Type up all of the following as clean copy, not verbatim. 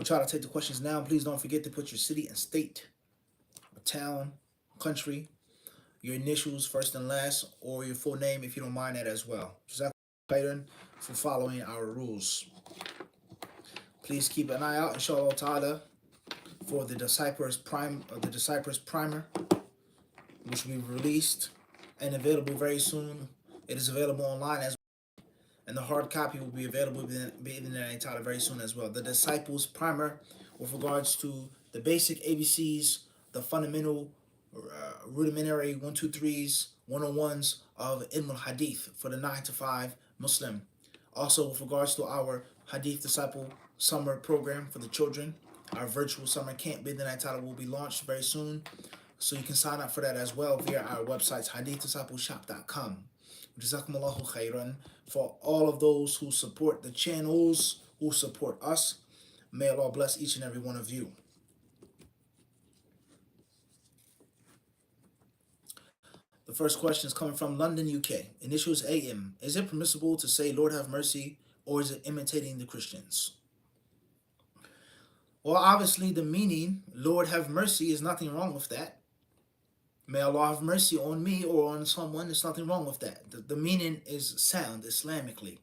try to take the questions now. Please don't forget to put your city and state, or town, country, your initials, first and last, or your full name if you don't mind that as well. Jazakumullah khairan for following our rules. Please keep an eye out, inshallah ta'ala, for the Disciples Primer, which will be released and available very soon. It is available online as well, and the hard copy will be available very soon as well. The Disciples Primer, with regards to the basic ABCs, the fundamental, rudimentary 1, 2, 3s, 101s of Ilm al-Hadith for the 9 to 5 Muslim. Also, with regards to our Hadith Disciple summer program for the children, our virtual summer camp will be launched very soon. So you can sign up for that as well via our websites, HadithDiscipleShop.com. Jazakumullahu khairan for all of those who support the channels, who support us. May Allah bless each and every one of you. The first question is coming from London, UK. Initials AM. Is it permissible to say Lord have mercy, or is it imitating the Christians? Well, obviously the meaning, Lord have mercy, is nothing wrong with that. May Allah have mercy on me or on someone, there's nothing wrong with that. The meaning is sound Islamically.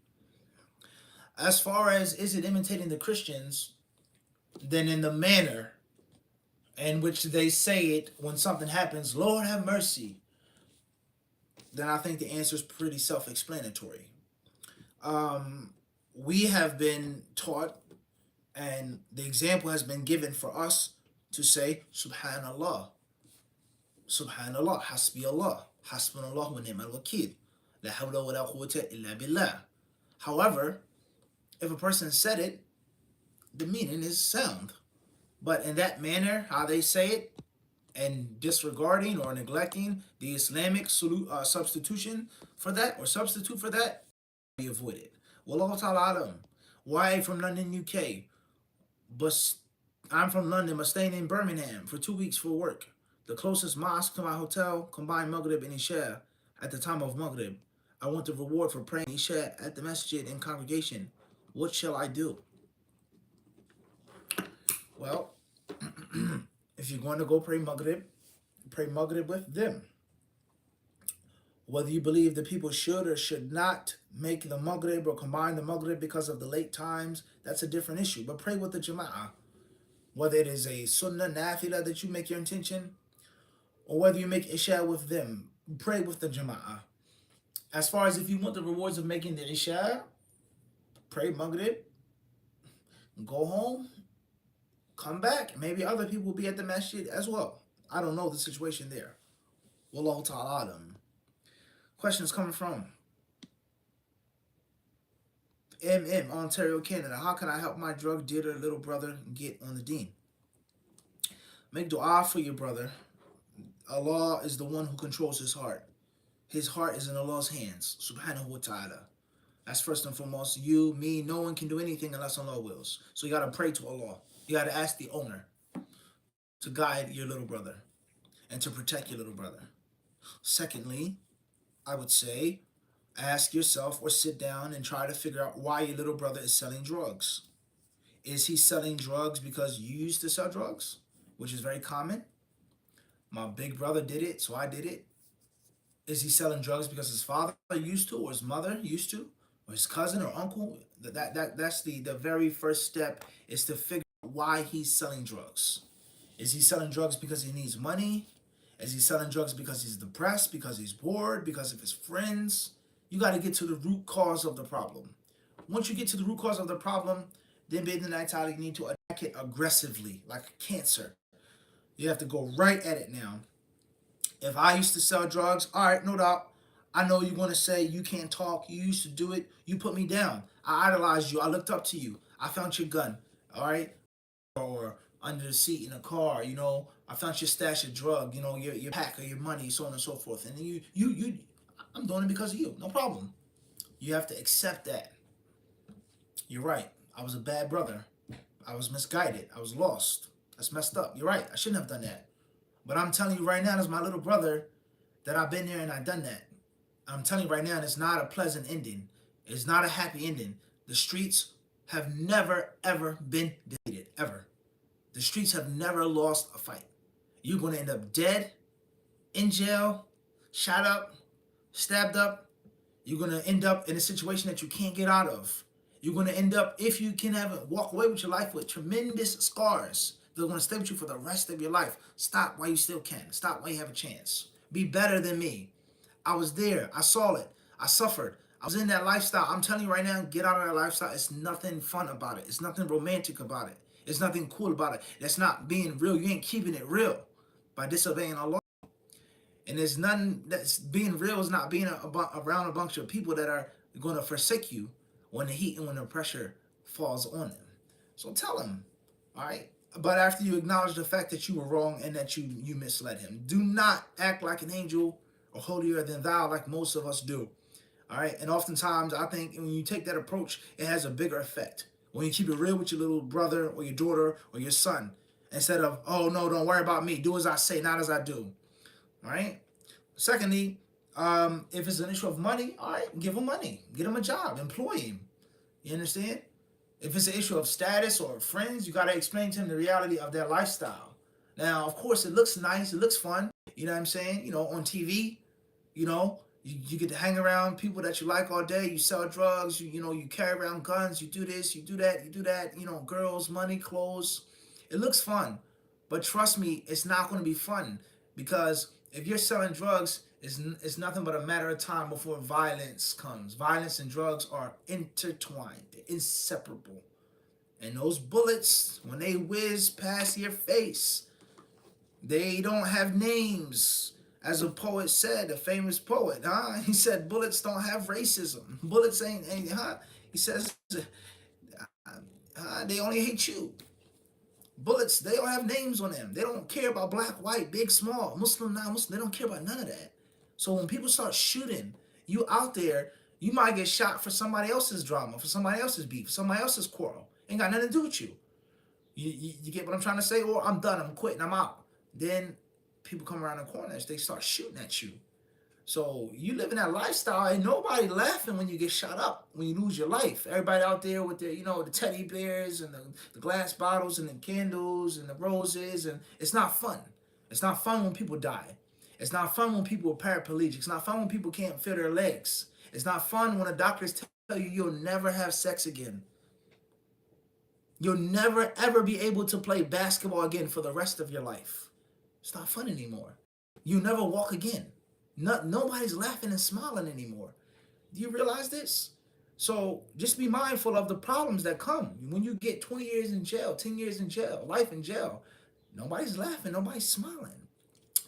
As far as is it imitating the Christians, then in the manner in which they say it when something happens, Lord have mercy, then I think the answer is pretty self-explanatory. We have been taught, and the example has been given for us to say, Subhanallah, Subhanallah, Hasbi Allah, Hasbunallah wa ni'mal wakil, La hawla wa la quwwata illa billah. However, if a person said it, the meaning is sound. But in that manner, how they say it, and disregarding or neglecting the Islamic substitution for that, or substitute for that, be avoided. Wallahu ta'ala alam. Why from London, UK? But I'm from London, but staying in Birmingham for 2 weeks for work. The closest mosque to my hotel combined Maghrib and Isha at the time of Maghrib. I want the reward for praying Isha at the masjid in congregation. What shall I do? Well, if you're going to go pray Maghrib with them. Whether you believe that people should or should not make the Maghrib or combine the Maghrib because of the late times, that's a different issue. But pray with the Jama'ah. Whether it is a Sunnah Nafila that you make your intention, or whether you make Isha with them, pray with the Jama'ah. As far as if you want the rewards of making the Isha, pray Maghrib, go home, come back. Maybe other people will be at the masjid as well. I don't know the situation there. Wallahu ta'ala alam. Question is coming from MM, Ontario, Canada. How can I help my drug dealer little brother get on the deen? Make dua for your brother. Allah is the one who controls his heart. His heart is in Allah's hands, subhanahu wa ta'ala. That's first and foremost. You, me, no one can do anything unless Allah wills. So you got to pray to Allah. You got to ask the owner to guide your little brother and to protect your little brother. Secondly, I would say, ask yourself or sit down and try to figure out why your little brother is selling drugs. Is he selling drugs because you used to sell drugs, which is very common? My big brother did it, so I did it. Is he selling drugs because his father used to, or his mother used to, or his cousin or uncle? That's the very first step, is to figure out why he's selling drugs. Is he selling drugs because he needs money? Is he selling drugs because he's depressed, because he's bored, because of his friends? You got to get to the root cause of the problem. Once you get to the root cause of the problem, then you need to attack it aggressively, like cancer. You have to go right at it now. If I used to sell drugs, all right, no doubt. I know you're going to say you can't talk. You used to do it. You put me down. I idolized you. I looked up to you. I found your gun, all right? Or under the seat in a car, you know, I found your stash of drug, you know, your pack or your money, so on and so forth. And you, I'm doing it because of you. No problem. You have to accept that. You're right. I was a bad brother. I was misguided. I was lost. That's messed up. You're right. I shouldn't have done that. But I'm telling you right now, as my little brother, that I've been there and I've done that. I'm telling you right now, it's not a pleasant ending. It's not a happy ending. The streets have never, ever been defeated, ever. The streets have never lost a fight. You're going to end up dead, in jail, shot up, stabbed up. You're going to end up in a situation that you can't get out of. You're going to end up, if you can have walk away with your life with tremendous scars, they're going to stay with you for the rest of your life. Stop while you still can. Stop while you have a chance. Be better than me. I was there. I saw it. I suffered. I was in that lifestyle. I'm telling you right now, get out of that lifestyle. It's nothing fun about it. It's nothing romantic about it. It's nothing cool about it. That's not being real. You ain't keeping it real by disobeying Allah. And there's nothing that's being real is not being around a bunch of people that are going to forsake you when the heat and when the pressure falls on them. So tell them, all right? But after you acknowledge the fact that you were wrong and that you misled him, do not act like an angel or holier than thou like most of us do. All right. And oftentimes I think when you take that approach, it has a bigger effect. When you keep it real with your little brother or your daughter or your son, instead of, oh no, don't worry about me. Do as I say, not as I do. All right. Secondly, if it's an issue of money, all right, give him money. Get him a job. Employ him. You understand? If it's an issue of status or friends, you got to explain to him the reality of their lifestyle. Now, of course, it looks nice. It looks fun. You know what I'm saying? You know, on TV, you know, you get to hang around people that you like all day. You sell drugs. You carry around guns. You do this. You do that. You do that. You know, girls, money, clothes. It looks fun. But trust me, it's not going to be fun. Because if you're selling drugs, it's nothing but a matter of time before violence comes. Violence and drugs are intertwined. They're inseparable. And those bullets, when they whiz past your face, they don't have names. As a poet said, a famous poet, huh? He said, bullets don't have racism. Bullets ain't huh? He says, they only hate you. Bullets, they don't have names on them. They don't care about black, white, big, small, Muslim, non-Muslim. They don't care about none of that. So when people start shooting you out there, you might get shot for somebody else's drama, for somebody else's beef, somebody else's quarrel. Ain't got nothing to do with you. You get what I'm trying to say? Or I'm done, I'm quitting, I'm out. Then people come around the corners, they start shooting at you. So you live in that lifestyle, and nobody laughing when you get shot up, when you lose your life. Everybody out there with the, the teddy bears and the glass bottles and the candles and the roses, and it's not fun. It's not fun when people die. It's not fun when people are paraplegic. It's not fun when people can't feel their legs. It's not fun when the doctors tell you you'll never have sex again. You'll never, ever be able to play basketball again for the rest of your life. It's not fun anymore. You'll never walk again. Nobody's laughing and smiling anymore. Do you realize this? So just be mindful of the problems that come. When you get 20 years in jail, 10 years in jail, life in jail, nobody's laughing, nobody's smiling.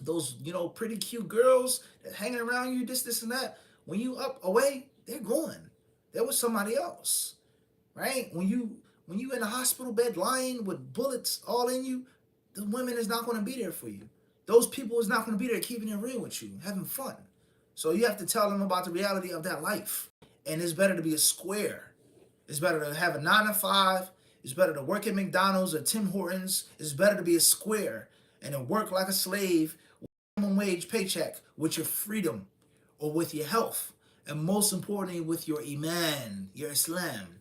Those, pretty cute girls that hanging around you, this and that, when you up away, they're gone. They're with somebody else, right? When you in a hospital bed lying with bullets all in you, the women is not going to be there for you. Those people is not going to be there keeping it real with you, having fun. So you have to tell them about the reality of that life. And it's better to be a square. It's better to have a 9 to 5. It's better to work at McDonald's or Tim Hortons. It's better to be a square and to work like a slave with a minimum wage paycheck with your freedom or with your health. And most importantly, with your iman, your Islam.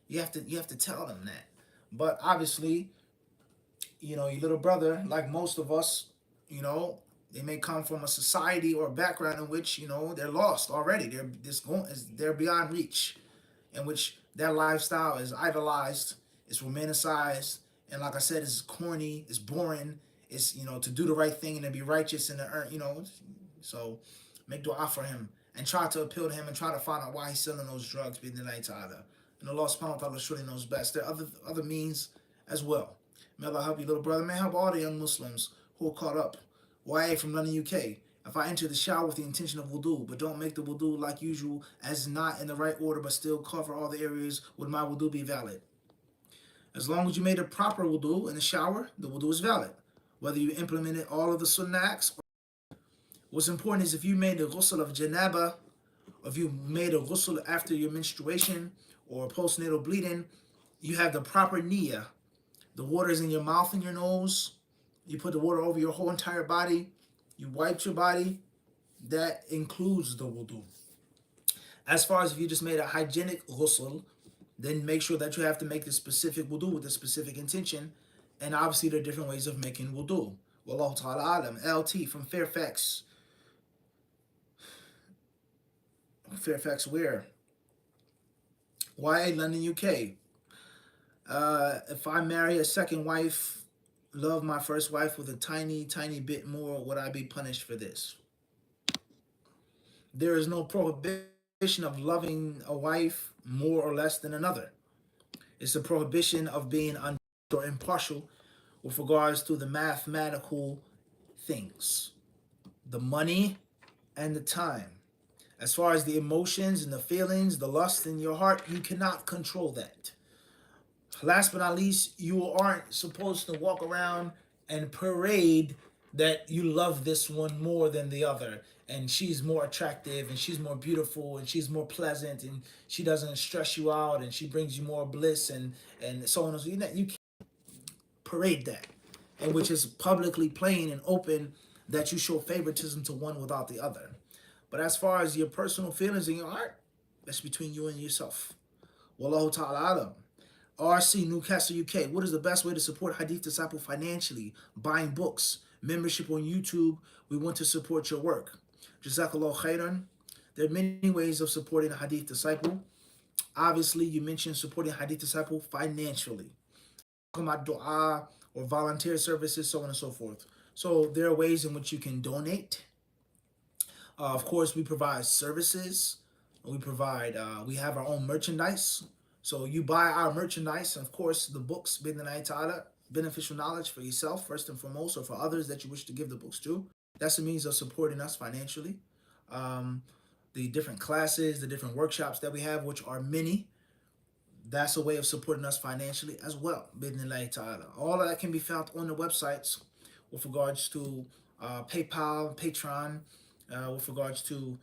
You have to tell them that. But obviously, your little brother, like most of us, they may come from a society or a background in which, they're lost already. They're beyond reach, in which their lifestyle is idolized, it's romanticized, and like I said, it's corny, it's boring, it's, to do the right thing and to be righteous and to earn, so make dua for him and try to appeal to him and try to find out why he's selling those drugs, being the night either. And Allah subhanahu wa ta'ala surely knows best. There are other means as well. May Allah help you, little brother. May help all the young Muslims who are caught up. YA from London, UK. If I enter the shower with the intention of wudu, but don't make the wudu like usual, as not in the right order, but still cover all the areas, would my wudu be valid? As long as you made a proper wudu in the shower, the wudu is valid. Whether you implemented all of the sunnah acts, what's important is if you made a ghusl of janaba, or if you made a ghusl after your menstruation or postnatal bleeding, you have the proper niyyah. The water is in your mouth and your nose. You put the water over your whole entire body. You wiped your body. That includes the wudu. As far as if you just made a hygienic ghusl, then make sure that you have to make the specific wudu with the specific intention. And obviously, there are different ways of making wudu. Wallahu ta'ala alam. LT from Fairfax. Fairfax where? YA London, UK. If I marry a second wife, love my first wife with a tiny bit more, would I be punished for this? There is no prohibition of loving a wife more or less than another. It's a prohibition of being unjust or impartial with regards to the mathematical things, the money and the time. As far as the emotions and the feelings, the lust in your heart, you cannot control that. Last but not least, you aren't supposed to walk around and parade that you love this one more than the other, and she's more attractive and she's more beautiful and she's more pleasant and she doesn't stress you out and she brings you more bliss and so on and so on. You can't parade that, and which is publicly plain and open that you show favoritism to one without the other. But as far as your personal feelings in your heart, that's between you and yourself. Wallahu ta'ala alam. RC Newcastle, UK. What is the best way to support Hadith Disciple financially? Buying books, membership on YouTube. We want to support your work. Jazakallah khairan. There are many ways of supporting a Hadith Disciple. Obviously, you mentioned supporting Hadith Disciple financially. Talking about dua or volunteer services, so on and so forth. So there are ways in which you can donate. Of course, we provide services. We have our own merchandise. So you buy our merchandise, and of course, the books, bidnillahi ta'ala, beneficial knowledge for yourself, first and foremost, or for others that you wish to give the books to. That's a means of supporting us financially. The different classes, the different workshops that we have, which are many, that's a way of supporting us financially as well, bidnillahi ta'ala. All of that can be found on the websites with regards to PayPal, Patreon, with regards to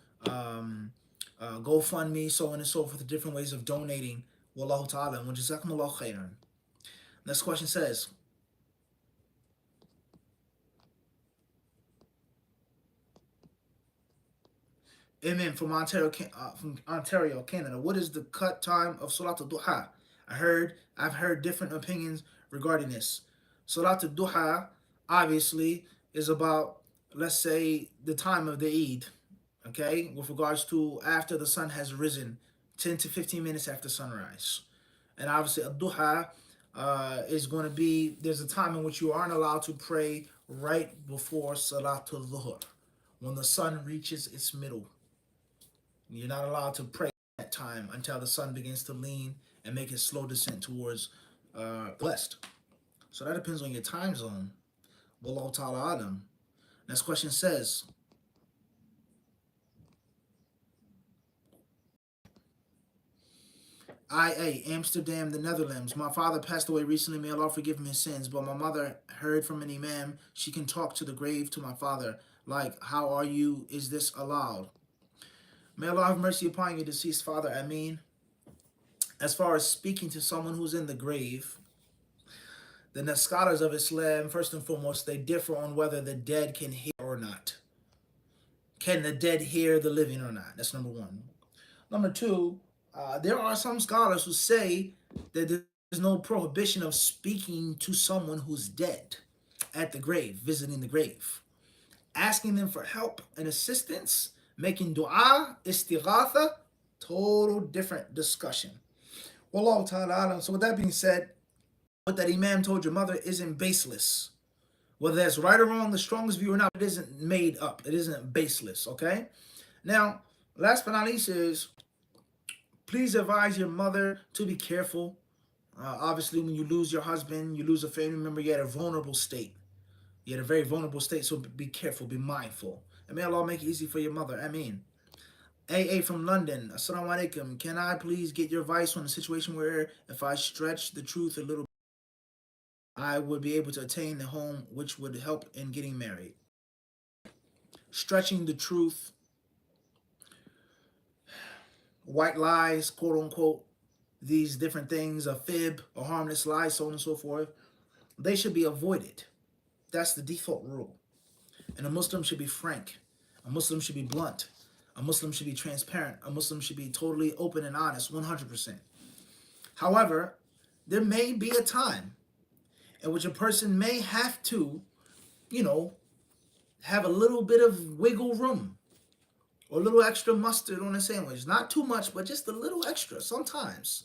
GoFundMe, so on and so forth, the different ways of donating. Wallahu ta'ala, wa jazakumullahu khairan. Next question says, Amen, from Ontario, Canada. What is the cut time of Salat al-Duha? I've heard different opinions regarding this. Salat al-Duha, obviously, is about, let's say, the time of the Eid, okay, with regards to after the sun has risen, 10 to 15 minutes after sunrise. And obviously, al-Duha is going to be, there's a time in which you aren't allowed to pray right before Salatul Dhuhr, when the sun reaches its middle. You're not allowed to pray at that time until the sun begins to lean and make its slow descent towards west. So that depends on your time zone. Wallahu ta'ala alam. Next question says, IA, Amsterdam, the Netherlands. My father passed away recently. May Allah forgive him his sins. But my mother heard from an imam she can talk to the grave to my father. Like, how are you? Is this allowed? May Allah have mercy upon your deceased father. Ameen. As far as speaking to someone who's in the grave, the scholars of Islam, first and foremost, they differ on whether the dead can hear or not. Can the dead hear the living or not? That's number one. Number two, there are some scholars who say that there's no prohibition of speaking to someone who's dead at the grave, visiting the grave, asking them for help and assistance, making dua, istighatha, total different discussion. Wallahu ta'ala. So with that being said, what that imam told your mother isn't baseless. Whether that's right or wrong, the strongest view or not, it isn't made up. It isn't baseless, okay? Now, last but not least is, please advise your mother to be careful. Obviously, when you lose your husband, you lose a family member, you're at a vulnerable state. You're at a very vulnerable state, so be careful, be mindful. And may Allah make it easy for your mother. Ameen. AA from London. Assalamu alaikum. Can I please get your advice on a situation where if I stretch the truth a little, I would be able to attain the home which would help in getting married? Stretching the truth, white lies, quote unquote, these different things, a fib, a harmless lie, so on and so forth, they should be avoided. That's the default rule. And a Muslim should be frank. A Muslim should be blunt. A Muslim should be transparent. A Muslim should be totally open and honest, 100%. However, there may be a time in which a person may have to, you know, have a little bit of wiggle room or a little extra mustard on a sandwich. Not too much, but just a little extra sometimes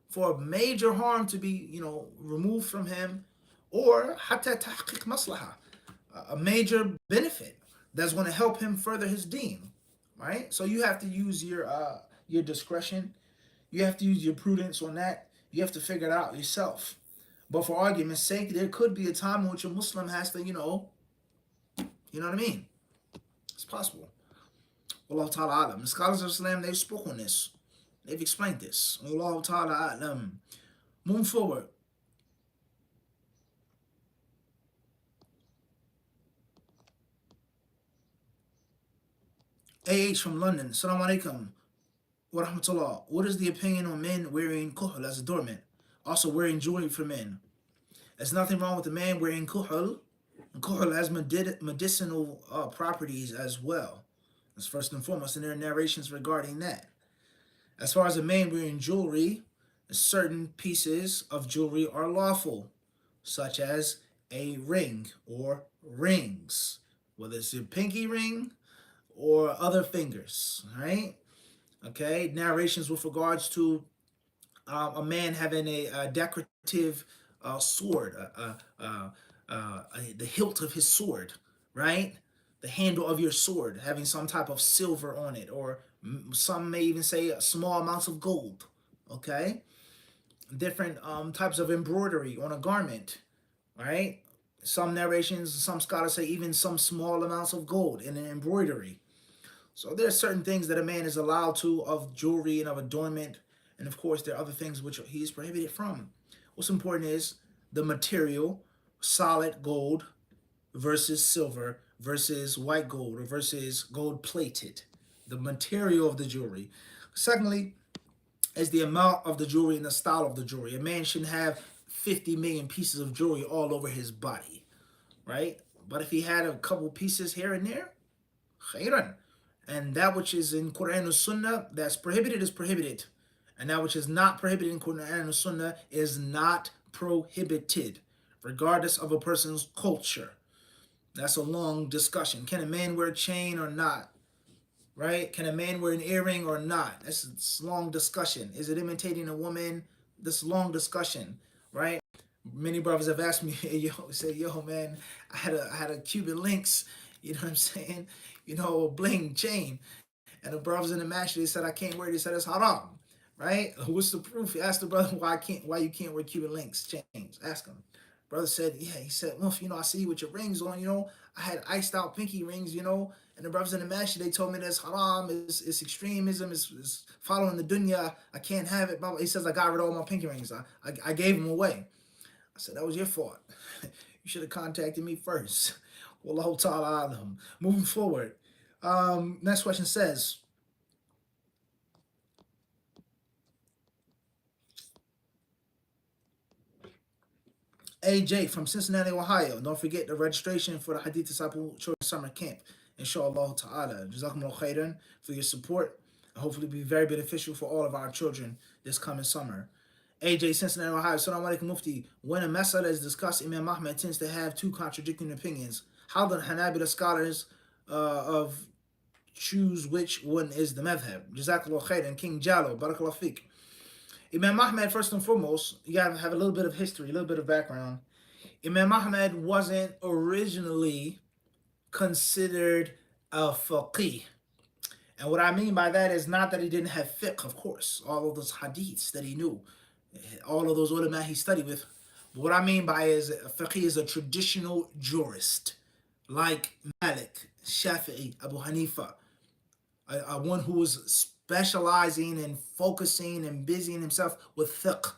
for major harm to be, removed from him, or hatta tahqiq maslaha, a major benefit that's going to help him further his deen, right? So you have to use your discretion, you have to use your prudence on that. You have to figure it out yourself. But for argument's sake, there could be a time in which a Muslim has to, you know what I mean? It's possible. Allah Ta'ala Alam. The scholars of Islam, they've spoken on this. They've explained this. Allah Ta'ala Alam. Moving forward. AH from London. Assalamu alaikum wa rahmatullah. What is the opinion on men wearing kuhl as adornment? Also wearing jewelry for men. There's nothing wrong with a man wearing kuhl. And kuhl has medicinal properties as well. That's first and foremost, and there are narrations regarding that. As far as a man wearing jewelry, certain pieces of jewelry are lawful, such as a ring or rings, whether it's a pinky ring or other fingers, right? Okay, narrations with regards to a man having a decorative sword, the hilt of his sword, right? The handle of your sword having some type of silver on it, or some may even say small amounts of gold, okay? Different types of embroidery on a garment, right? Some narrations, some scholars say even some small amounts of gold in an embroidery. So there are certain things that a man is allowed to of jewelry and of adornment, and of course there are other things which he is prohibited from. What's important is the material, solid gold versus silver versus white gold or versus gold plated, the material of the jewelry. Secondly, is the amount of the jewelry and the style of the jewelry. A man shouldn't have 50 million pieces of jewelry all over his body, right? But if he had a couple pieces here and there, khairan. And that which is in Quran and Sunnah that's prohibited is prohibited. And that which is not prohibited in Quran and Sunnah is not prohibited, regardless of a person's culture. That's a long discussion. Can a man wear a chain or not? Right? Can a man wear an earring or not? That's a long discussion. Is it imitating a woman? This long discussion, right? Many brothers have asked me, yo, man, I had a Cuban links, you know what I'm saying? Bling chain. And the brothers in the match, they said I can't wear it. They said it's haram, right? What's the proof? Ask the brother why you can't wear Cuban links chains. Ask him. Brother said, yeah, he said, well, I see you with your rings on, I had iced out pinky rings, and the brothers in the masjid, they told me that's haram, it's extremism, it's following the dunya, I can't have it. He says, I got rid of all my pinky rings. I gave them away. I said, that was your fault. You should have contacted me first. Wallahu ta'ala alam. Moving forward. Next question says, AJ from Cincinnati, Ohio. Don't forget the registration for the HadithDisciple Children's Summer Camp. Inshallah ta'ala. Jazakumullah khairan for your support. Hopefully be very beneficial for all of our children this coming summer. AJ, Cincinnati, Ohio. Assalamu alaikum mufti. When a masala is discussed, Imam Ahmed tends to have two contradicting opinions. How the Hanabila scholars of choose which one is the madhab? Jazakallah khairan. King Jallo, barakallah fiqh. Imam Ahmed, first and foremost, you gotta have a little bit of history, a little bit of background. Imam Ahmed wasn't originally considered a faqih. And what I mean by that is not that he didn't have fiqh, of course, all of those hadiths that he knew, all of those ulama he studied with. But what I mean by is faqih is a traditional jurist, like Malik, Shafi'i, Abu Hanifa, a one who was specializing and focusing and busying himself with fiqh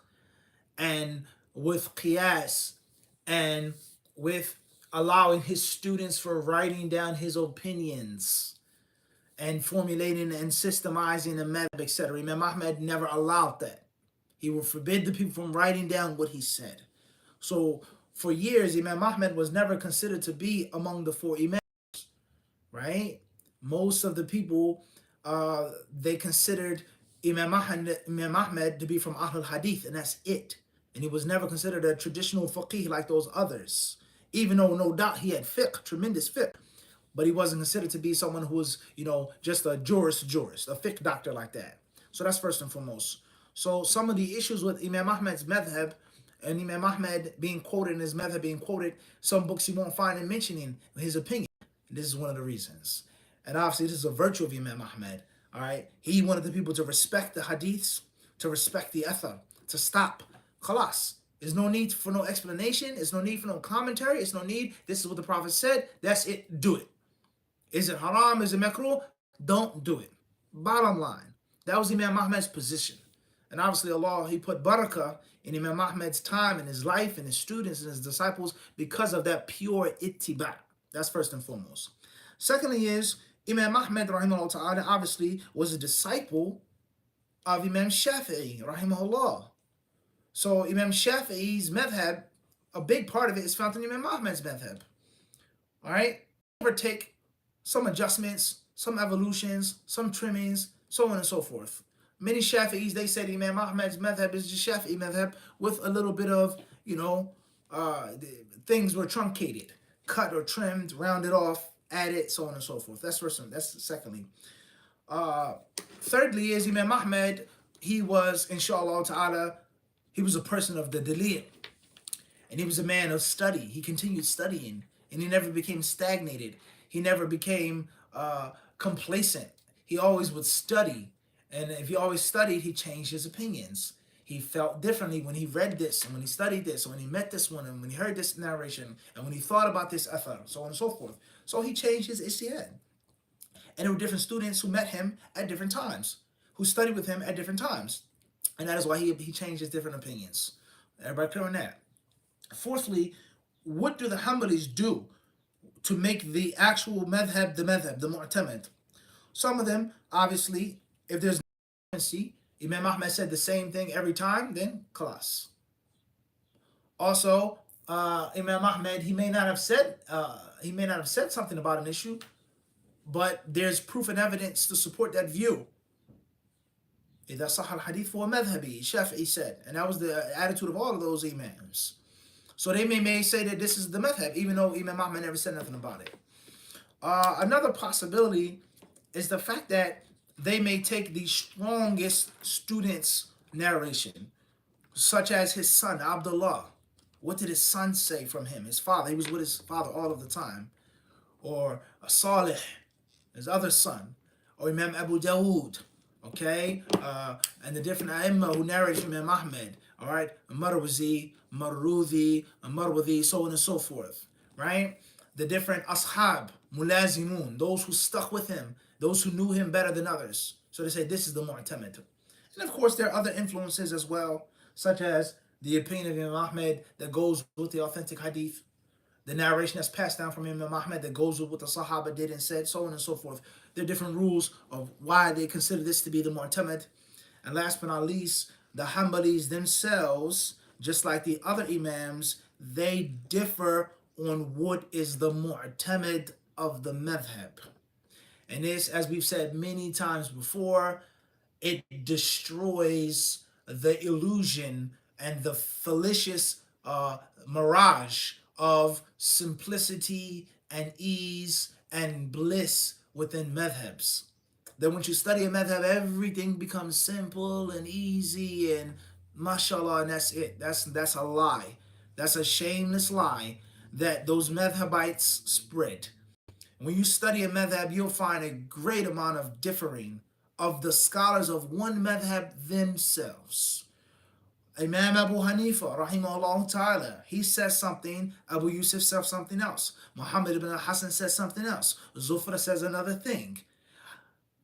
and with qiyas and with allowing his students for writing down his opinions and formulating and systemizing the madhab, etc. Imam Ahmed never allowed that. He would forbid the people from writing down what he said. So for years, Imam Ahmed was never considered to be among the four imams, right? Most of the people, they considered Imam Ahmed to be from Ahlul Hadith, and that's it. And he was never considered a traditional faqih like those others, even though no doubt he had fiqh, tremendous fiqh. But he wasn't considered to be someone who was, just a jurist, a fiqh doctor like that. So that's first and foremost. So some of the issues with Imam Ahmed's madhab and Imam Ahmed being quoted in his madhab being quoted, some books you won't find him mentioning his opinion. And this is one of the reasons. And obviously this is a virtue of Imam Ahmed. All right. He wanted the people to respect the hadiths, to respect the athar, to stop. Khalas. There's no need for no explanation. There's no need for no commentary. It's no need. This is what the Prophet said. That's it. Do it. Is it haram? Is it makruh? Don't do it. Bottom line. That was Imam Ahmed's position. And obviously Allah, He put barakah in Imam Ahmed's time and his life and his students and his disciples because of that pure ittiba. That's first and foremost. Secondly is, Imam Ahmed rahimahullah ta'ala obviously was a disciple of Imam Shafi'i rahimahullah. So Imam Shafi'i's madhab, a big part of it is found in Imam Ahmed's madhab. All right? Overtake some adjustments, some evolutions, some trimmings, so on and so forth. Many Shafi'is, they said Imam Ahmed's madhab is just Shafi'i madhab with a little bit of, things were truncated, cut or trimmed, rounded off, added, so on and so forth. That's first. That's secondly. Thirdly is Imam Ahmed, he was, inshallah ta'ala, he was a person of the dalil. And he was a man of study. He continued studying. And he never became stagnated. He never became complacent. He always would study. And if he always studied, he changed his opinions. He felt differently when he read this, and when he studied this, and when he met this one, and when he heard this narration, and when he thought about this athar, so on and so forth. So he changed his ijtihad. And there were different students who met him at different times, who studied with him at different times. And that is why he changed his different opinions. Everybody clear on that? Fourthly, what do the Hanbalis do to make the actual madhab, the mu'tamad? Some of them, obviously, if there's no Imam Ahmed said the same thing every time, then khalas. Also, Imam Ahmed, he may not have said something about an issue, but there's proof and evidence to support that view. إذا صح الحديث فهو مذهبي, Shafi'i said, and that was the attitude of all of those imams. So they may say that this is the madhab, even though Imam Ahmed never said nothing about it. Another possibility is the fact that they may take the strongest student's narration, such as his son, Abdullah. What did his son say from him? His father, he was with his father all of the time. Or Salih, his other son. Or Imam Abu Dawood, okay? And the different A'imma who narrated from Imam Ahmed, all right? Marwazi, Marwazi, so on and so forth, right? The different ashab, mulazimun, those who stuck with him, those who knew him better than others. So they say this is the mu'tamad. And of course there are other influences as well, such as the opinion of Imam Ahmed that goes with the authentic hadith, the narration that's passed down from Imam Ahmed that goes with what the Sahaba did and said, so on and so forth. There are different rules of why they consider this to be the mu'tamad. And last but not least, the Hanbalis themselves, just like the other Imams, they differ on what is the mu'tamad of the madhab. And this, as we've said many times before, it destroys the illusion and the fallacious mirage of simplicity and ease and bliss within madhabs. That once you study a madhab, everything becomes simple and easy and mashallah, and that's it. That's a lie. That's a shameless lie that those madhabites spread. When you study a madhab, you'll find a great amount of differing of the scholars of one madhab themselves. Imam Abu Hanifa, rahimahullah ta'ala, he says something, Abu Yusuf says something else. Muhammad ibn Hassan says something else. Zufra says another thing.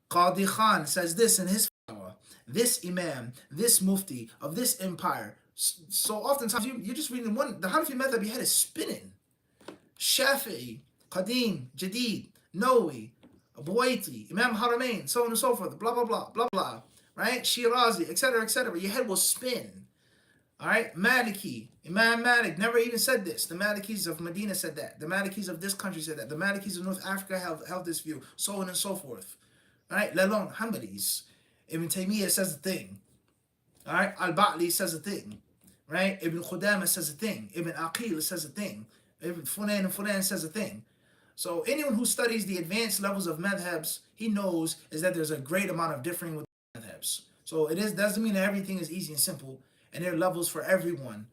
Qadi Khan says this in his fatwa. This Imam, this Mufti of this empire. So oftentimes you're just reading one, the Hanafi madhab your head is spinning. Shafi'i, Qadim, Jadid, Nawawi, Buwaiti, Imam Haramain, so on and so forth, blah, blah, blah, blah, blah, right? Shirazi, etc., etc. Your head will spin. All right? Maliki, Imam Malik never even said this. The Malikis of Medina said that. The Malikis of this country said that. The Malikis of North Africa held this view, so on and so forth. All right? Let alone Hanbalis. Ibn Taymiyyah says a thing. All right, Al-Ba'li says a thing. Right, Ibn Qudama says a thing. Ibn Aqil says a thing. Ibn Funan and Funan says a thing. So anyone who studies the advanced levels of madhabs, he knows is that there's a great amount of differing with madhabs. So it is doesn't mean that everything is easy and simple, and there are levels for everyone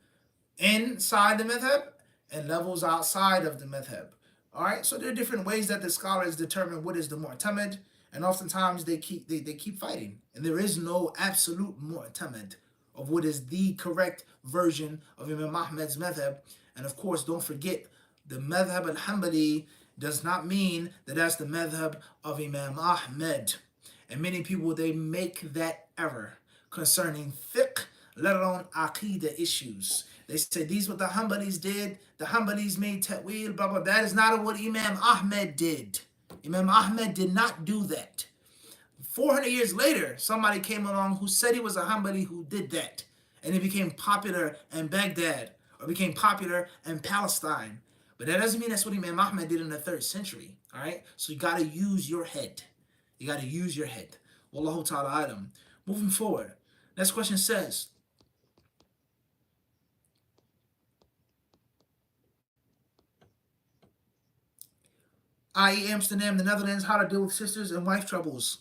inside the madhab and levels outside of the madhab. All right, so there are different ways that the scholars determine what is the mu'tamad, and oftentimes they keep fighting, and there is no absolute mu'tamad of what is the correct version of Imam Ahmad's madhab. And of course, don't forget the madhab al-Hanbali does not mean that that's the madhab of Imam Ahmed. And many people they make that error concerning fiqh, let alone aqidah issues. They say these what the Hanbalis did. The Hanbalis made ta'wil, blah blah. That is not what Imam Ahmed did. Imam Ahmed did not do that. 400 years later, somebody came along who said he was a Hanbali who did that, and it became popular in Baghdad or became popular in Palestine. But that doesn't mean that's what Imam Ahmed did in the 3rd century. All right, so you got to use your head. You got to use your head. Wallahu ta'ala alam. Moving forward. Next question says, i.e. Amsterdam, the Netherlands, how to deal with sisters and wife troubles.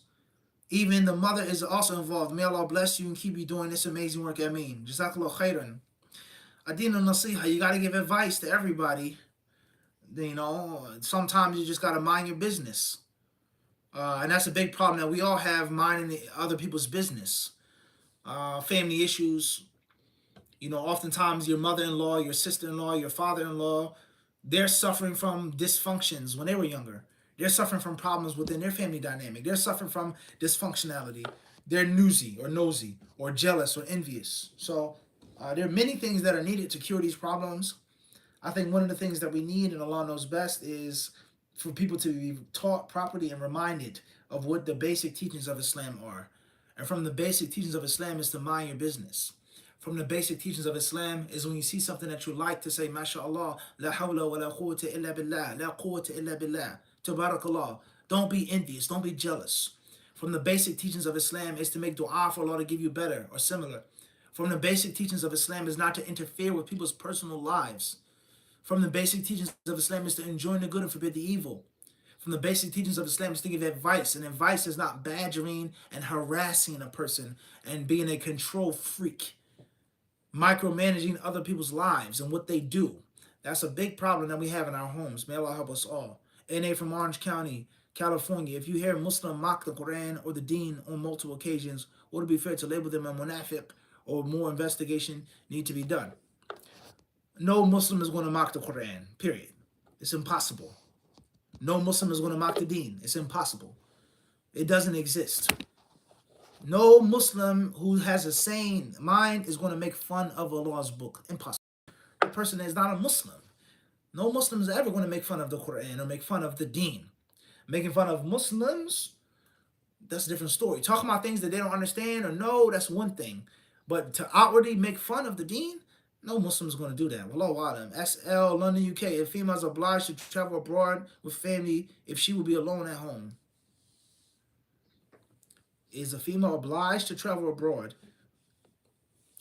Even the mother is also involved. May Allah bless you and keep you doing this amazing work. Ameen. Jazakallah khairan. Adina nasiha, you got to give advice to everybody. You know, sometimes you just got to mind your business. And that's a big problem that we all have, minding other people's business. Family issues. You know, oftentimes your mother-in-law, your sister-in-law, your father-in-law, they're suffering from dysfunctions when they were younger. They're suffering from problems within their family dynamic. They're suffering from dysfunctionality. They're newsy or nosy or jealous or envious. So there are many things that are needed to cure these problems. I think one of the things that we need, and Allah knows best, is for people to be taught properly and reminded of what the basic teachings of Islam are. And from the basic teachings of Islam is to mind your business. From the basic teachings of Islam is when you see something that you like to say, MashaAllah, La hawla wa la quwwata illa billah, La quwwata illa billah, Tabarakallah. Don't be envious, don't be jealous. From the basic teachings of Islam is to make dua for Allah to give you better or similar. From the basic teachings of Islam is not to interfere with people's personal lives. From the basic teachings of Islam is to enjoin the good and forbid the evil. From the basic teachings of Islam is to give advice, and advice is not badgering and harassing a person and being a control freak, micromanaging other people's lives and what they do. That's a big problem that we have in our homes. May Allah help us all. NA from Orange County, California. If you hear a Muslim mock the Quran or the Deen on multiple occasions, would it be fair to label them a munafiq, or more investigation need to be done? No Muslim is going to mock the Quran, period. It's impossible. No Muslim is going to mock the Deen. It's impossible. It doesn't exist. No Muslim who has a sane mind is going to make fun of Allah's book. Impossible. The person is not a Muslim. No Muslim is ever going to make fun of the Quran or make fun of the Deen. Making fun of Muslims, that's a different story. Talking about things that they don't understand or know, that's one thing. But to outwardly make fun of the Deen, no Muslim is going to do that. Wallahu alam. SL, London, UK. If females are obliged to travel abroad with family, if she will be alone at home. Is a female obliged to travel abroad?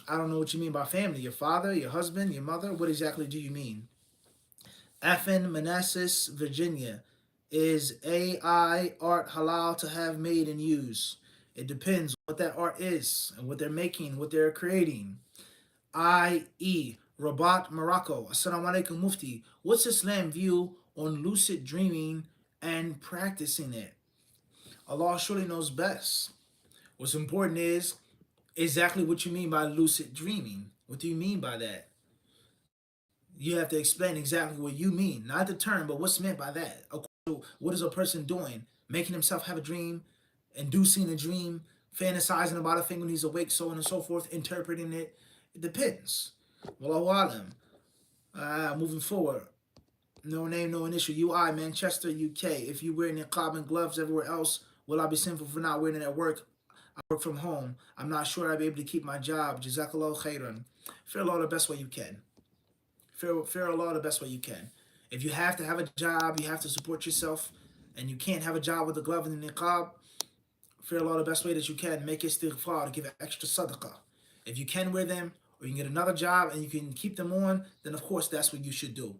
I don't know what you mean by family. Your father, your husband, your mother? What exactly do you mean? Afin, Manassas, Virginia. Is AI art halal to have made and use? It depends what that art is and what they're making, what they're creating. I.E. Rabat, Morocco. Assalamu alaikum, Mufti. What's Islam view on lucid dreaming and practicing it? Allah surely knows best. What's important is exactly what you mean by lucid dreaming. What do you mean by that? You have to explain exactly what you mean. Not the term, but what's meant by that. What is a person doing? Making himself have a dream, inducing a dream, fantasizing about a thing when he's awake, so on and so forth, interpreting it. It depends. Wallahu alam. Moving forward. No name, no initial. UI, Manchester, UK. If you wear niqab and gloves everywhere else, will I be sinful for not wearing it at work? I work from home. I'm not sure I'll be able to keep my job. Jazakallah khairan. Fear Allah the best way you can. Fear Allah the best way you can. If you have to have a job, you have to support yourself, and you can't have a job with a glove and a niqab, fear Allah the best way that you can. Make istighfar, give extra sadaqah. If you can wear them, or you can get another job and you can keep them on, then of course that's what you should do.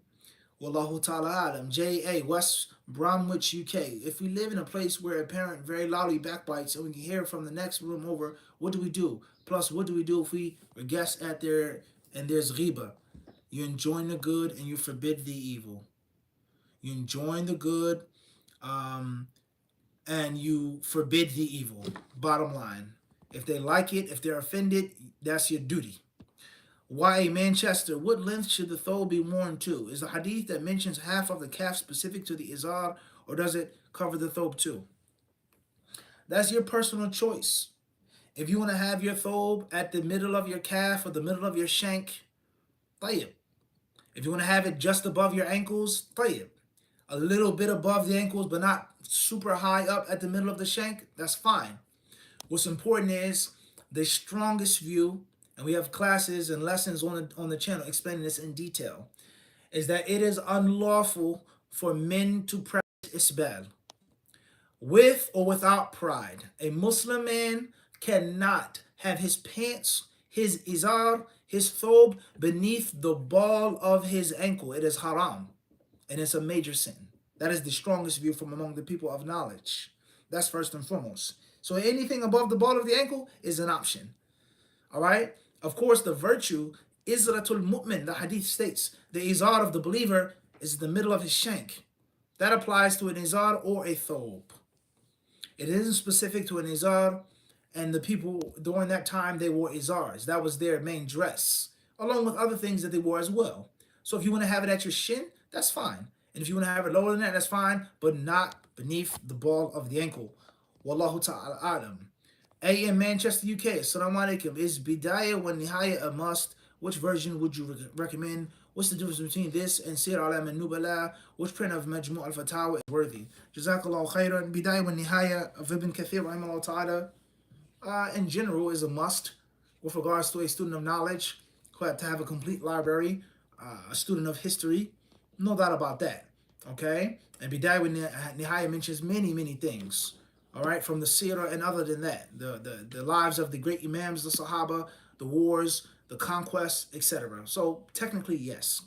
Wallahu ta'ala alam. J.A. West Bromwich, UK. If we live in a place where a parent very loudly backbites and we can hear from the next room over, what do we do? Plus, what do we do if we are guests at there and there's ghiba? You enjoin the good and you forbid the evil. You enjoin the good and you forbid the evil. Bottom line. If they like it, if they're offended, that's your duty. YA Manchester, what length should the thobe be worn to? Is the hadith that mentions half of the calf specific to the izar, or does it cover the thobe too? That's your personal choice. If you want to have your thobe at the middle of your calf or the middle of your shank, tayyib. If you want to have it just above your ankles, tayyib. A little bit above the ankles, but not super high up at the middle of the shank, that's fine. What's important is the strongest view, and we have classes and lessons on the channel explaining this in detail, is that it is unlawful for men to practice isbal, with or without pride. A Muslim man cannot have his pants, his izar, his thobe beneath the ball of his ankle. It is haram, and it's a major sin. That is the strongest view from among the people of knowledge. That's first and foremost. So anything above the ball of the ankle is an option. All right? Of course, the virtue, izratul mu'min, the hadith states, the izar of the believer is the middle of his shank. That applies to an izar or a thobe. It isn't specific to an izar, and the people during that time, they wore izars. That was their main dress, along with other things that they wore as well. So if you want to have it at your shin, that's fine. And if you want to have it lower than that, that's fine, but not beneath the ball of the ankle. Wallahu ta'ala alam. A in Manchester, UK. Assalamu alaikum. Is Bidayah wa Nihaya a must? Which version would you recommend? What's the difference between this and Sir Alam and Nubala? Which print of Majmu' al-Fatawa is worthy? Jazakallahu khairan. Bidayah wa Nihaya of Ibn Kathir rahimahullah ta'ala in general is a must with regards to a student of knowledge who had to have a complete library, a student of history. No doubt about that. Okay? And Bidayah wa Nihaya mentions many things. All right, from the seerah and other than that, the lives of the great imams, the Sahaba, the wars, the conquests, etc. So technically, yes.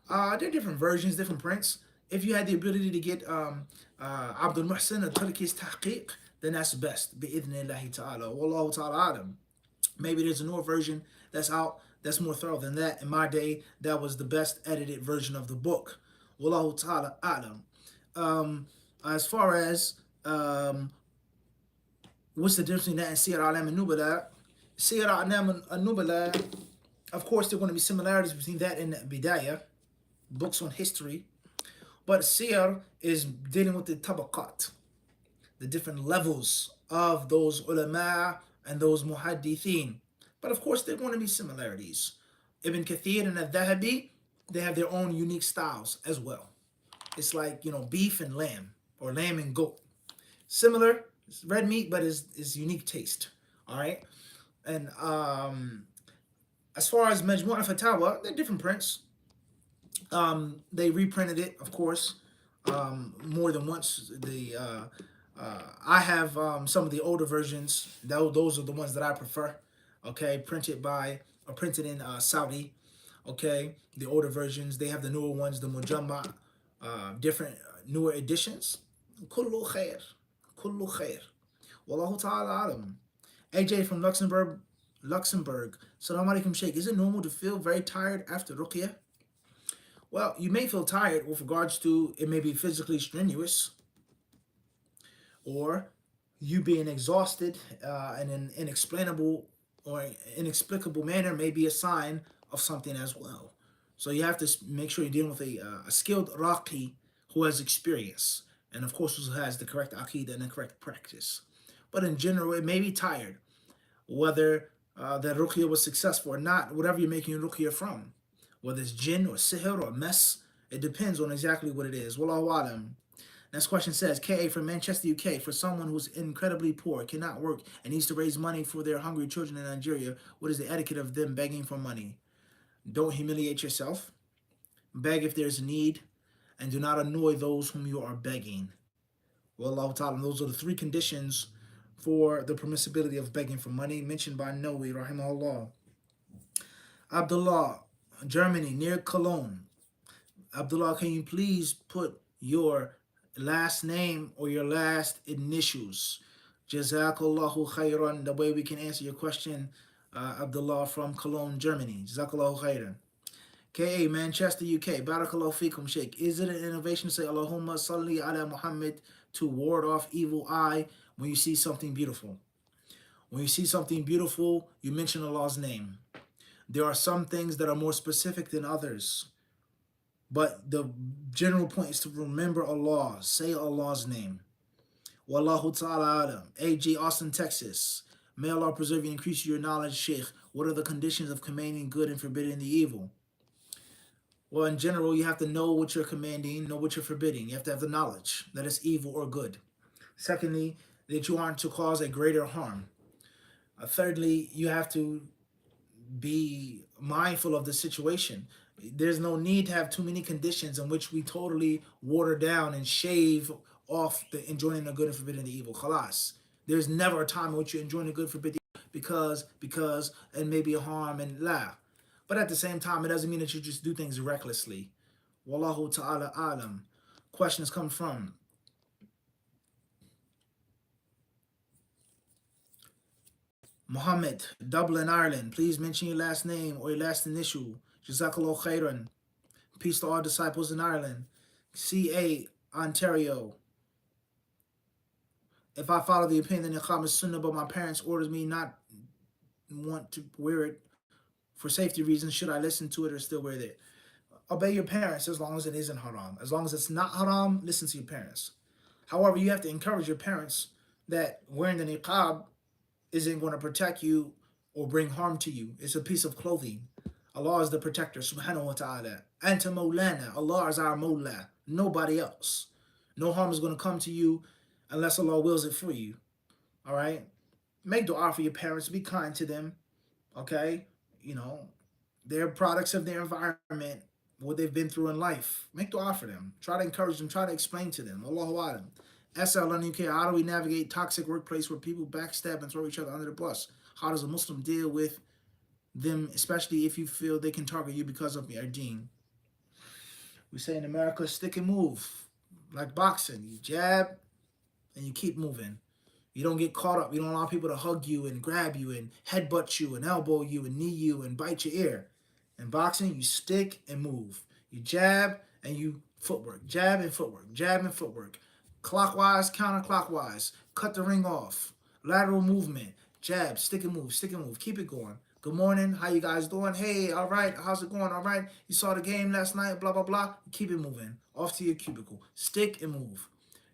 There are different versions, different prints. If you had the ability to get Abdul Muhsin al-Turki's tahqiq, then that's best. Bi-idhnillahi ta'ala. Wallahu ta'ala alam. Maybe there's a newer version that's out that's more thorough than that. In my day, that was the best edited version of the book. Wallahu ta'ala alam. As far as what's the difference between that and Siyar Alam and Nubala? Siyar Alam and Nubala, of course, there are going to be similarities between that and Bidayah, books on history. But Siyar is dealing with the tabaqat, the different levels of those ulama and those muhaddithin. But of course, there are going to be similarities. Ibn Kathir and al-Dhahabi, they have their own unique styles as well. It's like, beef and lamb, or lamb and goat. Similar, it's red meat, but it's unique taste. All right? And as far as Majmu' al-Fatawa, they're different prints. They reprinted it, of course, more than once. I have some of the older versions. Those are the ones that I prefer. Okay, printed in Saudi. Okay, the older versions. They have the newer ones, the Mujamma, different newer editions. Kullu khair. Kullu khair. Wallahu ta'ala alam. AJ from Luxembourg. Assalamu alaikum, Sheikh. Is it normal to feel very tired after ruqyah? Well, you may feel tired with regards to it may be physically strenuous, or you being exhausted in an inexplainable or inexplicable manner may be a sign of something as well. So you have to make sure you're dealing with a skilled raqi who has experience, and of course who has the correct aqidah and the correct practice. But in general, it may be tired, whether that ruqyah was successful or not, whatever you're making ruqyah from. Whether it's jinn or sihr or mess, it depends on exactly what it is. Wallahu alam. Next question says, K.A. from Manchester, UK. For someone who's incredibly poor, cannot work, and needs to raise money for their hungry children in Nigeria, what is the etiquette of them begging for money? Don't humiliate yourself. Beg if there's need, and do not annoy those whom you are begging. Wallahu ta'ala. Those are the three conditions for the permissibility of begging for money, mentioned by Nawawi, rahimahullah. Abdullah, Germany, near Cologne. Abdullah, can you please put your last name or your last initials? Jazakallahu khairan. The way we can answer your question, Abdullah from Cologne, Germany. Jazakallahu khairan. KA, Manchester, UK. Barakallahu fikum, Sheikh. Is it an innovation to say Allahumma salli ala Muhammad to ward off evil eye when you see something beautiful? When you see something beautiful, you mention Allah's name. There are some things that are more specific than others. But the general point is to remember Allah. Say Allah's name. Wallahu ta'ala alam. AG, Austin, Texas. May Allah preserve you and increase your knowledge, Sheikh. What are the conditions of commanding good and forbidding the evil? Well, in general, you have to know what you're commanding, know what you're forbidding. You have to have the knowledge that it's evil or good. Secondly, that you aren't to cause a greater harm. Thirdly, you have to be mindful of the situation. There's no need to have too many conditions in which we totally water down and shave off the enjoying the good and forbidding the evil. Khalas. There's never a time in which you're enjoying the good, forbid the because, and maybe a harm and la. But at the same time, it doesn't mean that you just do things recklessly. Wallahu ta'ala alam. Questions come from Muhammad, Dublin, Ireland. Please mention your last name or your last initial. Jazakallah khairan. Peace to all disciples in Ireland. CA, Ontario. If I follow the opinion that Niqab is Sunnah, but my parents orders me not want to wear it for safety reasons, should I listen to it or still wear it? Obey your parents as long as it isn't haram. As long as it's not haram, listen to your parents. However, you have to encourage your parents that wearing the niqab isn't going to protect you or bring harm to you. It's a piece of clothing. Allah is the protector, subhanahu wa ta'ala. Anta Mawlana. Allah is our Mawla. Nobody else. No harm is going to come to you unless Allah wills it for you. All right? Make dua for your parents. Be kind to them. Okay? You know, they're products of their environment, what they've been through in life. Make dua for them. Try to encourage them. Try to explain to them. Allahu Alam. SL on UK, how do we navigate toxic workplace where people backstab and throw each other under the bus? How does a Muslim deal with them, especially if you feel they can target you because of your deen? We say in America, stick and move. Like boxing. You jab and you keep moving. You don't get caught up. You don't allow people to hug you and grab you and headbutt you and elbow you and knee you and bite your ear. In boxing, you stick and move. You jab and you footwork. Jab and footwork. Jab and footwork. Clockwise, counterclockwise. Cut the ring off. Lateral movement. Jab, stick and move, stick and move. Keep it going. Good morning. How you guys doing? Hey, all right. How's it going? All right. You saw the game last night, blah, blah, blah. Keep it moving. Off to your cubicle. Stick and move.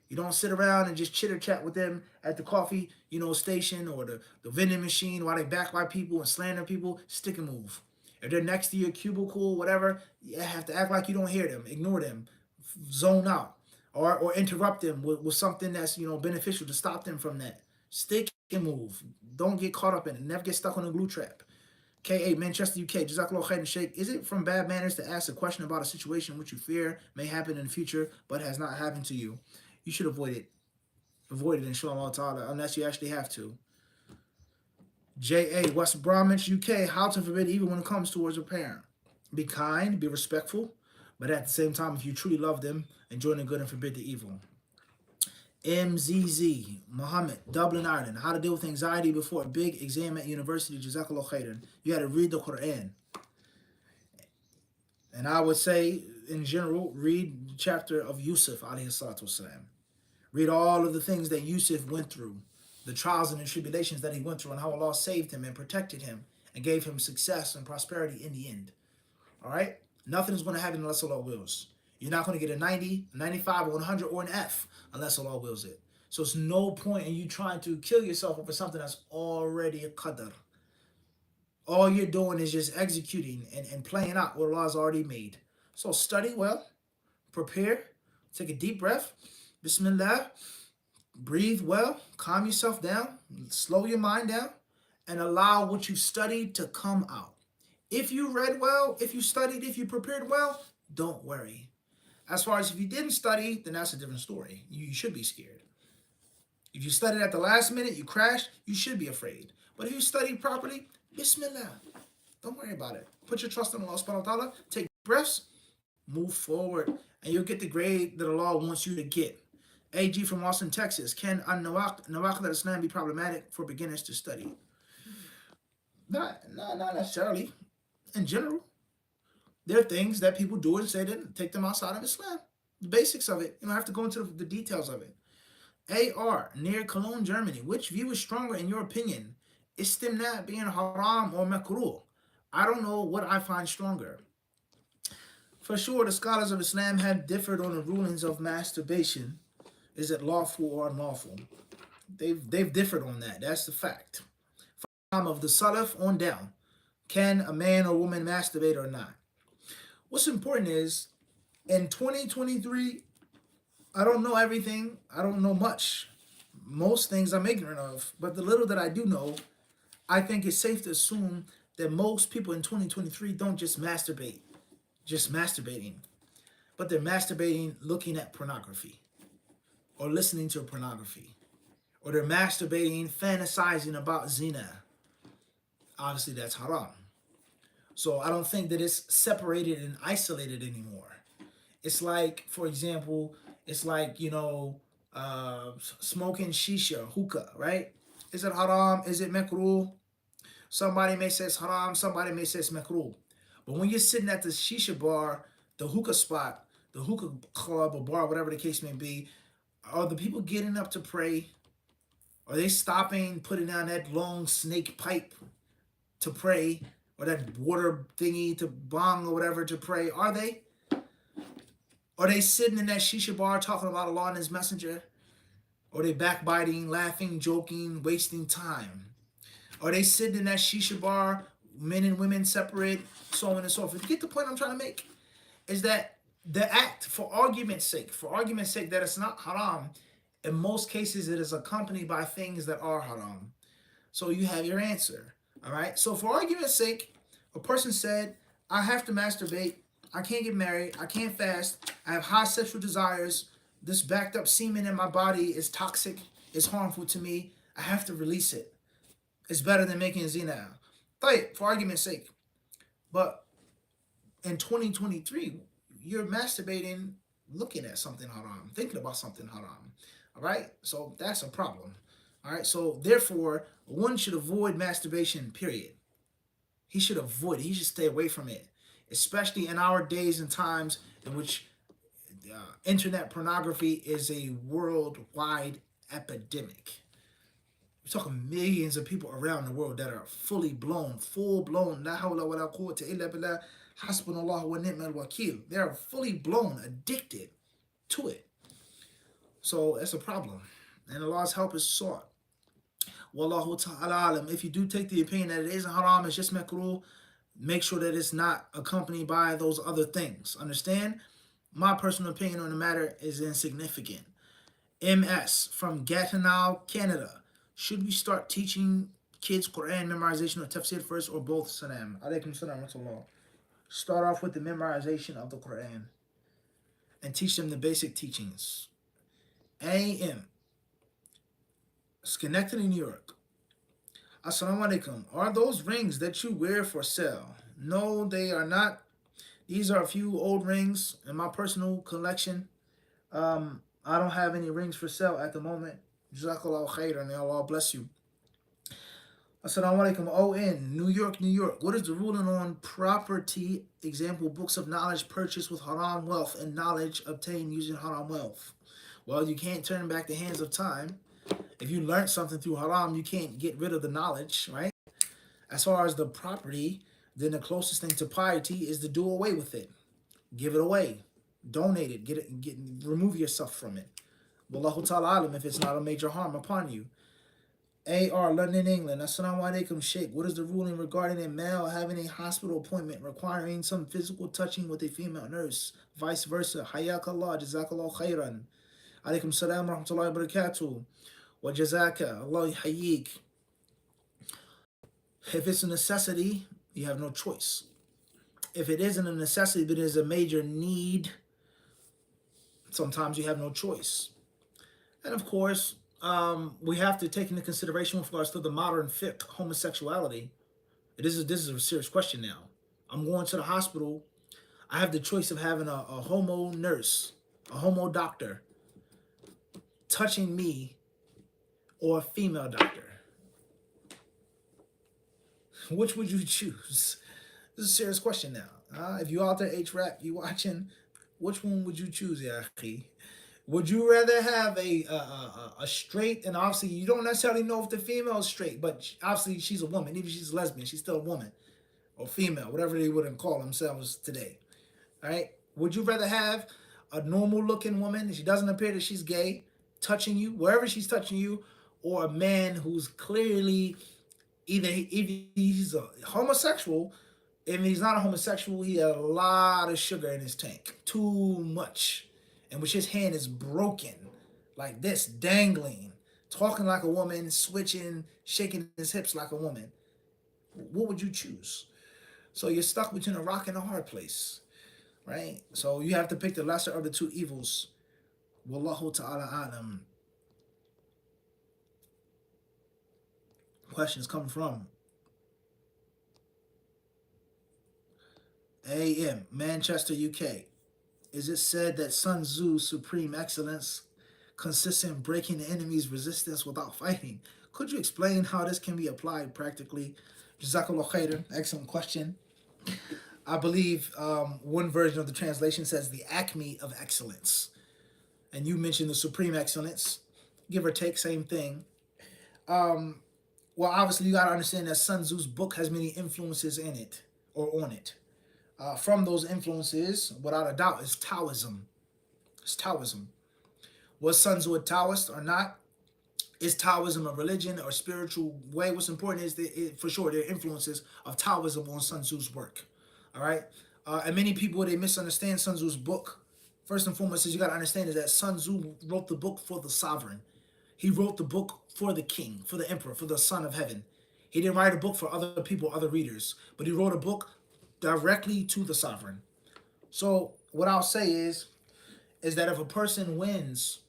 You don't sit around and just chitter chat with them at the coffee, station or the vending machine while they backbite people and slander people. Stick and move. If they're next to your cubicle, whatever, you have to act like you don't hear them. Ignore them. Zone out. Or interrupt them with something that's, beneficial to stop them from that. Stick and move. Don't get caught up in it. Never get stuck on a glue trap. KA, Manchester, UK. Jazakallah khairan, Sheikh. Is it from bad manners to ask a question about a situation which you fear may happen in the future but has not happened to you? You should avoid it. Avoid it, inshallah ta'ala, unless you actually have to. JA, West Bromwich, UK. How to forbid evil when it comes towards a parent. Be kind, be respectful, but at the same time, if you truly love them, enjoy the good and forbid the evil. MZZ, Muhammad, Dublin, Ireland. How to deal with anxiety before a big exam at university. Jazakallah khairan. You got to read the Quran. And I would say, in general, read the chapter of Yusuf, alayhi salatu wasalam. Read all of the things that Yusuf went through, the trials and the tribulations that he went through, and how Allah saved him and protected him and gave him success and prosperity in the end. All right? Nothing is going to happen unless Allah wills. You're not going to get a 90, 95, or 100, or an F unless Allah wills it. So it's no point in you trying to kill yourself over something that's already a qadr. All you're doing is just executing and playing out what Allah has already made. So study well, prepare, take a deep breath, Bismillah, breathe well, calm yourself down, slow your mind down, and allow what you studied to come out. If you read well, if you studied, if you prepared well, don't worry. As far as if you didn't study, then that's a different story. You should be scared. If you studied at the last minute, you crashed, you should be afraid. But if you studied properly, Bismillah. Don't worry about it. Put your trust in Allah subhanahu wa ta'ala, take breaths, move forward, and you'll get the grade that Allah wants you to get. AG from Austin, Texas. Can Nawaqid al-Islam be problematic for beginners to study? Not necessarily. In general, there are things that people do and say that take them outside of Islam. The basics of it. You don't have to go into the details of it. AR, near Cologne, Germany. Which view is stronger in your opinion? Istimna being haram or makruh? I don't know what I find stronger. For sure, the scholars of Islam have differed on the rulings of masturbation. Is it lawful or unlawful? They've differed on that. That's the fact. From of the Salaf on down. Can a man or woman masturbate or not? What's important is, in 2023, I don't know everything. I don't know much. Most things I'm ignorant of. But the little that I do know, I think it's safe to assume that most people in 2023 don't just masturbate, just masturbating, but they're masturbating looking at pornography or listening to pornography, or they're masturbating fantasizing about zina. Obviously, that's haram. So I don't think that it's separated and isolated anymore. It's like, for example, it's like, smoking shisha, hookah, right? Is it haram? Is it makruh? Somebody may say it's haram, somebody may say it's makruh. But when you're sitting at the shisha bar, the hookah spot, the hookah club or bar, whatever the case may be, are the people getting up to pray? Are they stopping, putting down that long snake pipe to pray? Or that water thingy to bong or whatever to pray? Are they? Are they sitting in that shisha bar talking about Allah and His Messenger? Or are they backbiting, laughing, joking, wasting time? Are they sitting in that shisha bar, men and women separate, so on and so forth? You get the point I'm trying to make? Is that the act, for argument's sake, that it's not haram, in most cases it is accompanied by things that are haram. So you have your answer. All right. So for argument's sake, a person said, I have to masturbate. I can't get married. I can't fast. I have high sexual desires. This backed up semen in my body is toxic. It's harmful to me. I have to release it. It's better than making zina. For argument's sake. But in 2023, you're masturbating looking at something haram, thinking about something haram. All right. So that's a problem. All right. So therefore, one should avoid masturbation, period. He should avoid it. He should stay away from it, especially in our days and times in which internet pornography is a worldwide epidemic. We're talking millions of people around the world that are full blown, la hawla wa la quwwata illa billah, hasbunallah wa ni'mal wakil. They are fully blown, addicted to it. So that's a problem. And Allah's help is sought. Wallahu ta'ala alam. If you do take the opinion that it isn't haram, it's just makruh, make sure that it's not accompanied by those other things. Understand? My personal opinion on the matter is insignificant. MS from Gatineau, Canada. Should we start teaching kids Quran memorization or tafsir first, or both? Salam. Alaykum salam wa rahmatullah. Start off with the memorization of the Quran and teach them the basic teachings. AM. Schenectady, New York. Assalamu alaikum. Are those rings that you wear for sale? No, they are not. These are a few old rings in my personal collection. I don't have any rings for sale at the moment. Jazakallahu khairan. Allah bless you. Assalamu alaikum. ON, New York, New York. What is the ruling on property? Example, books of knowledge purchased with haram wealth and knowledge obtained using haram wealth. Well, you can't turn back the hands of time. If you learned something through haram, you can't get rid of the knowledge, right? As far as the property, then the closest thing to piety is to do away with it. Give it away. Donate it. Remove yourself from it. Wallahu ta'ala alam, if it's not a major harm upon you. AR, London, England. Assalamu alaikum, Sheikh. What is the ruling regarding a male having a hospital appointment requiring some physical touching with a female nurse? Vice versa. Hayakallah, jazakallah khairan. Alaikum salam wa rahmatullahi wa barakatuh. Wa jazaka, Allah hayyik. If it's a necessity, you have no choice. If it isn't a necessity, but it is a major need, sometimes you have no choice. And of course, we have to take into consideration with regards to the modern fiqh, homosexuality. This is a serious question now. I'm going to the hospital. I have the choice of having a homo nurse, a homo doctor touching me, or a female doctor. Which would you choose? This is a serious question now. If you out there H-Rap, you watching, which one would you choose, Yahi? Would you rather have a straight, and obviously you don't necessarily know if the female is straight, but obviously she's a woman. Even if she's a lesbian, she's still a woman or female, whatever they wouldn't call themselves today. All right? Would you rather have a normal looking woman, she doesn't appear that she's gay, touching you, wherever she's touching you, or a man who's clearly either he's a homosexual, if he's not a homosexual, he had a lot of sugar in his tank, too much, and which his hand is broken, like this, dangling, talking like a woman, switching, shaking his hips like a woman. What would you choose? So you're stuck between a rock and a hard place, right? So you have to pick the lesser of the two evils. Wallahu ta'ala alam. Questions coming from AM, Manchester, UK. Is it said that Sun Tzu's supreme excellence consists in breaking the enemy's resistance without fighting? Could you explain how this can be applied practically? Jazakallah khairan. Excellent question. I believe one version of the translation says the acme of excellence. And you mentioned the supreme excellence. Give or take, same thing. Well, obviously, you got to understand that Sun Tzu's book has many influences in it or on it. From those influences, without a doubt, is Taoism. It's Taoism. Was Sun Tzu a Taoist or not? Is Taoism a religion or spiritual way? What's important is that for sure there are influences of Taoism on Sun Tzu's work. All right, and many people they misunderstand Sun Tzu's book. First and foremost, is you got to understand is that Sun Tzu wrote the book for the sovereign. He wrote the book for the king, for the emperor, for the son of heaven. He didn't write a book for other people, other readers, but he wrote a book directly to the sovereign. So what I'll say is that if a person wins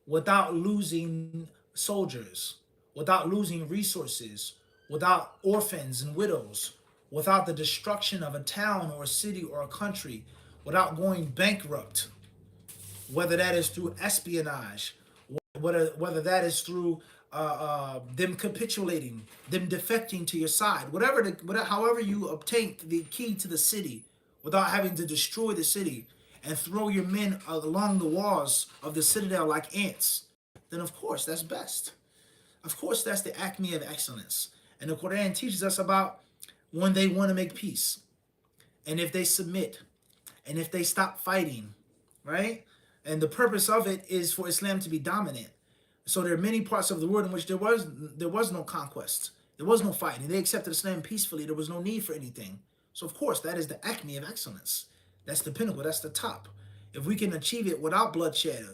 without losing soldiers, without losing resources, without orphans and widows, without the destruction of a town or a city or a country, without going bankrupt, whether that is through espionage, whether that is through them capitulating, them defecting to your side, however you obtain the key to the city without having to destroy the city and throw your men along the walls of the citadel like ants, then of course that's best. Of course that's the acme of excellence. And the Quran teaches us about when they want to make peace, and if they submit, and if they stop fighting, right? And the purpose of it is for Islam to be dominant. So there are many parts of the world in which there was no conquest, there was no fighting. They accepted Islam peacefully. There was no need for anything. So of course that is the acme of excellence. That's the pinnacle. That's the top. If we can achieve it without bloodshed,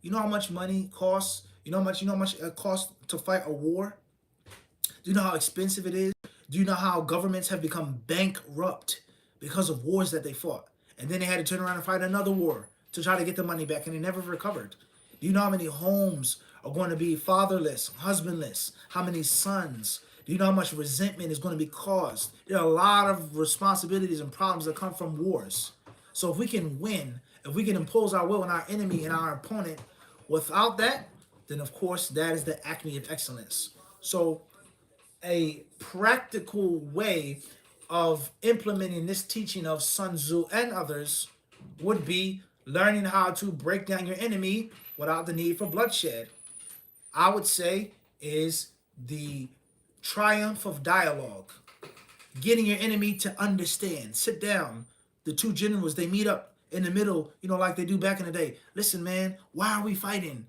you know how much money costs. You know how much it costs to fight a war. Do you know how expensive it is? Do you know how governments have become bankrupt because of wars that they fought? And then they had to turn around and fight another war to try to get the money back, and they never recovered. Do you know how many homes are going to be fatherless, husbandless? How many sons? Do you know how much resentment is going to be caused? There are a lot of responsibilities and problems that come from wars. So if we can win, if we can impose our will on our enemy and our opponent without that, then of course that is the acme of excellence. So a practical way of implementing this teaching of Sun Tzu and others would be learning how to break down your enemy without the need for bloodshed. I would say is the triumph of dialogue. Getting your enemy to understand. Sit down. The two generals, they meet up in the middle, like they do back in the day. Listen, man, why are we fighting?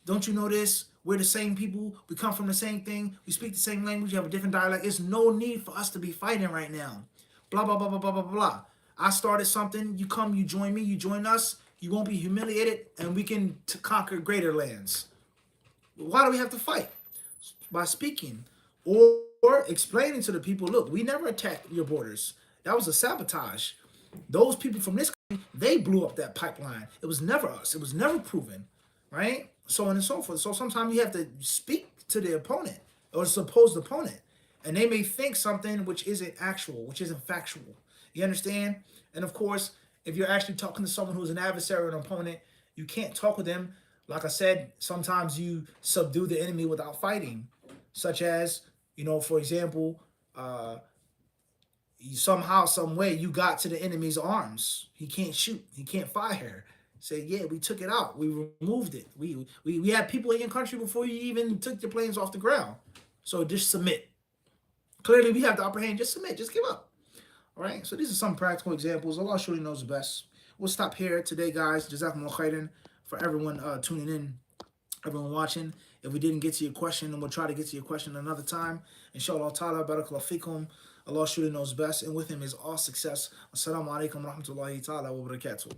Don't you know this? We're the same people. We come from the same thing. We speak the same language. You have a different dialect. There's no need for us to be fighting right now. Blah, blah, blah, blah, blah, blah, blah. I started something. You come, you join me, you join us. You won't be humiliated, and we can conquer greater lands. Why do we have to fight? By speaking or explaining to the people, look, we never attacked your borders. That was a sabotage. Those people from this country, they blew up that pipeline. It was never us. It was never proven. right? So on and so forth. So sometimes you have to speak to the opponent or supposed opponent, and they may think something which isn't actual, which isn't factual. You understand? And of course, if you're actually talking to someone who's an adversary or an opponent, you can't talk with them. Like I said, sometimes you subdue the enemy without fighting, such as, for example, somehow, some way, you got to the enemy's arms. He can't shoot. He can't fire. Say, yeah, we took it out. We removed it. We had people in your country before you even took your planes off the ground. So just submit. Clearly, we have the upper hand. Just submit. Just give up. All right. So these are some practical examples. Allah surely knows the best. We'll stop here today, guys. Jazakumullah khairan for everyone tuning in, everyone watching. If we didn't get to your question, then we'll try to get to your question another time. Inshallah ta'ala, barakallahu fikum. Allah surely knows best, and with him is all success. Assalamu alaikum wa rahmatullahi ta'ala wa barakatuh.